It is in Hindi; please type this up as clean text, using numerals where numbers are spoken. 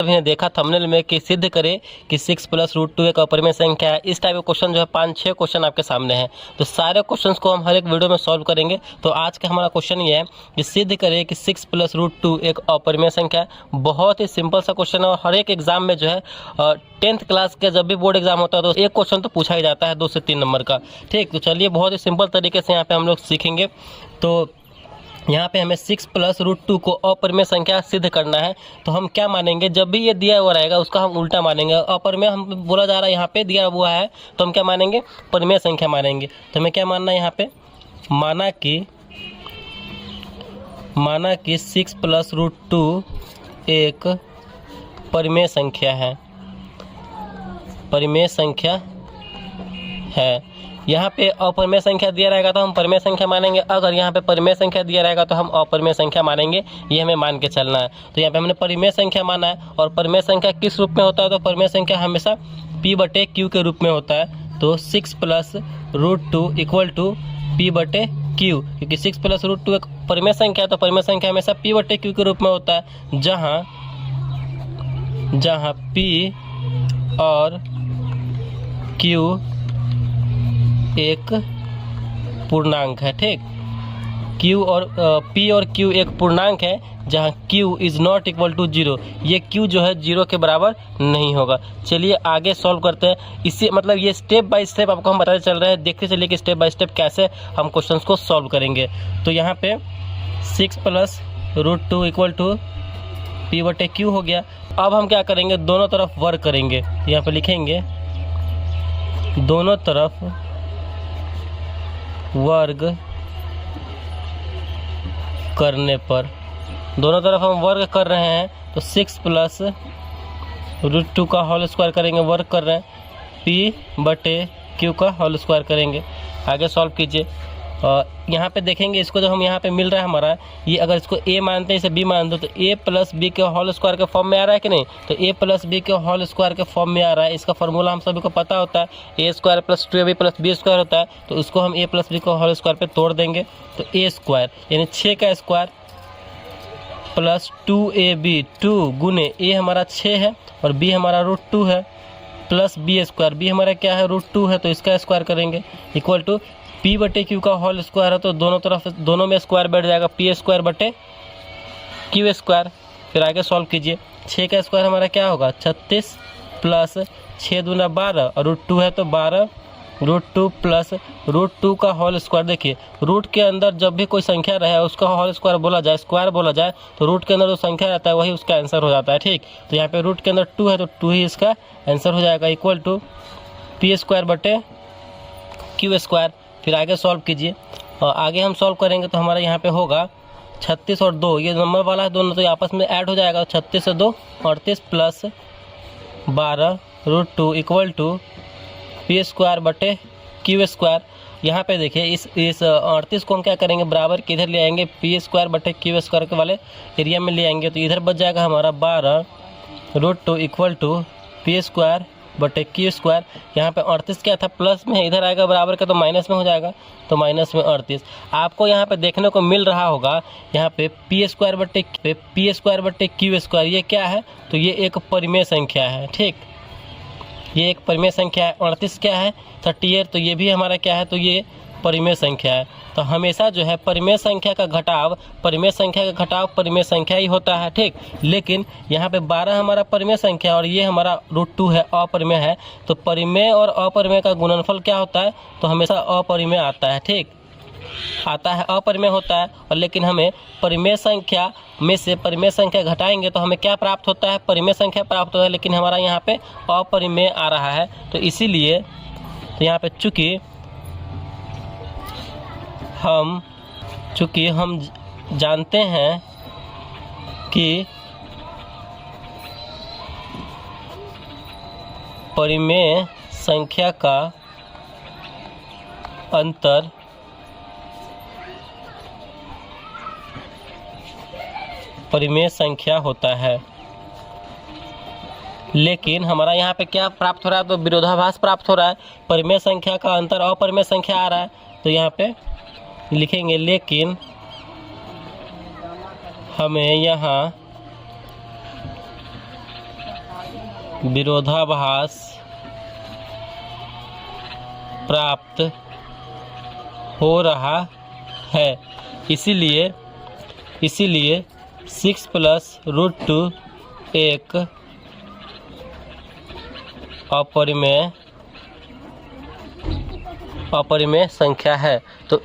अभी ने देखा थंबनेल में कि सिद्ध करें कि 6 + √2 एक अपरिमेय संख्या है। इस टाइप के क्वेश्चन जो है 5-6 क्वेश्चन आपके सामने हैं। तो सारे क्वेश्चंस को हम हर एक वीडियो में सॉल्व करेंगे। तो आज का हमारा क्वेश्चन ये है कि सिद्ध करें कि 6 + √2 एक अपरिमेय संख्या है। बहुत ही सिंपल सा क्वेश्चन है और हर एक एग्जाम में जो है 10th क्लास का जब भी बोर्ड एग्जाम होता है तो एक क्वेश्चन तो पूछा ही जाता है 2 से 3 नंबर का। ठीक, तो चलिए बहुत ही सिंपल तरीके से यहाँ पे हम लोग सीखेंगे। तो यहाँ पे हमें 6 + √2 को अपरिमेय संख्या सिद्ध करना है। तो हम क्या मानेंगे, जब भी ये दिया हुआ रहेगा उसका हम उल्टा मानेंगे। अपरिमेय हम बोला जा रहा है, यहाँ पे दिया हुआ है तो हम क्या मानेंगे, परिमेय संख्या मानेंगे। तो हमें क्या मानना है यहाँ पे, माना कि 6 + √2 एक परिमेय संख्या है, परिमेय संख्या है। यहाँ पे अपरिमेय संख्या दिया रहेगा तो हम परिमेय संख्या मानेंगे, अगर यहाँ पे परिमेय संख्या दिया रहेगा तो हम अपरिमेय संख्या मानेंगे। ये हमें मान के चलना है। तो यहाँ पे हमने परिमेय संख्या माना है और परिमेय संख्या किस रूप में होता है, तो परिमेय संख्या हमेशा P/Q के रूप में होता है। तो 6 + √2 = P/Q, क्योंकि 6 + √2 एक परिमेय संख्या है तो परिमेय संख्या हमेशा P/Q के रूप में होता है, जहाँ P और Q एक पूर्णांक है। ठीक, P और Q एक पूर्णांक है, जहाँ Q ≠ = 0। ये Q जो है 0 के बराबर नहीं होगा। चलिए आगे सॉल्व करते हैं। इससे मतलब ये स्टेप बाय स्टेप आपको हम बताते चल रहे हैं। देखते चलिए कि स्टेप बाय स्टेप कैसे हम क्वेश्चंस को सॉल्व करेंगे। तो यहाँ पे 6 + √2 = P/Q हो गया। अब हम क्या करेंगे, दोनों तरफ वर्ग करेंगे। यहाँ पे लिखेंगे दोनों तरफ वर्ग करने पर, दोनों तरफ हम वर्ग कर रहे हैं तो 6 + √2 का होल स्क्वायर करेंगे, वर्ग कर रहे हैं, P/Q का होल स्क्वायर करेंगे। आगे सॉल्व कीजिए। यहाँ पे देखेंगे इसको, जब हम यहाँ पे मिल रहा है हमारा, ये अगर इसको A मानते हैं, इसे B मान दो तो A + B के होल स्क्वायर के फॉर्म में आ रहा है कि नहीं। तो A + B के होल स्क्वायर के फॉर्म में आ रहा है। इसका फार्मूला हम सभी को पता होता है, A² + 2AB + B² होता है। तो इसको हम A + B को होल स्क्वायर पे तोड़ देंगे तो A² यानी 6 का स्क्वायर + 2AB, 2 गुने A हमारा 6 है और B हमारा √2 है, प्लस B², B हमारा क्या है, √2 है, तो इसका स्क्वायर करेंगे, इक्वल टू P/Q का होल स्क्वायर है तो दोनों में स्क्वायर बैठ जाएगा, P²/Q²। फिर आगे सॉल्व कीजिए। 6 का स्क्वायर हमारा क्या होगा, 36 प्लस 6 दूना 12 और √2 है तो 12, √2 प्लस √2 का होल स्क्वायर। देखिए रूट के अंदर जब भी कोई संख्या रहे उसका होल स्क्वायर बोला जाए, स्क्वायर बोला जाए, तो रूट के अंदर जो संख्या रहता है वही उसका आंसर हो जाता है। ठीक, तो यहाँ पे रूट के अंदर 2 है तो 2 ही इसका आंसर हो जाएगा, इक्वल टू P²/Q²। फिर आगे सॉल्व कीजिए और आगे हम सॉल्व करेंगे तो हमारा यहाँ पे होगा 36 और 2, ये नंबर वाला है दोनों, तो आपस में ऐड हो जाएगा। 36 से 2 38 प्लस 12 √2 इक्वल टू P²/Q²। यहाँ पे देखिए इस 38 को हम क्या करेंगे, बराबर के इधर ले आएंगे, P²/Q² के वाले एरिया में ले आएंगे तो इधर बच जाएगा हमारा 12 √2 इक्वल टू P²/Q²। यहाँ पे 38 क्या था, प्लस में है, इधर आएगा बराबर का तो माइनस में हो जाएगा, तो माइनस में 38। आपको यहाँ पे देखने को मिल रहा होगा यहाँ पे P²/Q², ये क्या है, तो ये एक परिमेय संख्या है। ठीक, ये एक परिमेय संख्या है। 38 क्या है, 38, तो ये भी हमारा क्या है, तो ये परिमेय संख्या है। तो हमेशा जो है परिमेय संख्या का घटाव परिमेय संख्या ही होता है। ठीक, लेकिन यहाँ पे 12 हमारा परिमेय संख्या और ये हमारा √2 है, अपरिमेय है। तो परिमेय और अपरिमेय का गुणनफल क्या होता है, तो हमेशा अपरिमेय आता है। ठीक, आता है, अपरिमेय होता है। और लेकिन हमें परिमेय संख्या में से परिमेय संख्या घटाएंगे तो हमें क्या प्राप्त होता है, परिमेय संख्या प्राप्त होता है, लेकिन हमारा यहाँ पे अपरिमेय आ रहा है। तो इसीलिए तो यहाँ पे चूँकि हम जानते हैं कि परिमेय संख्या का अंतर परिमेय संख्या होता है, लेकिन हमारा यहाँ पे क्या प्राप्त हो रहा है, तो विरोधाभास प्राप्त हो रहा है। परिमेय संख्या का अंतर अपरिमेय संख्या आ रहा है, तो यहाँ पे लिखेंगे लेकिन हमें यहाँ विरोधाभास प्राप्त हो रहा है। इसीलिए 6 प्लस रूट 2 एक अपरिमेय संख्या है। तो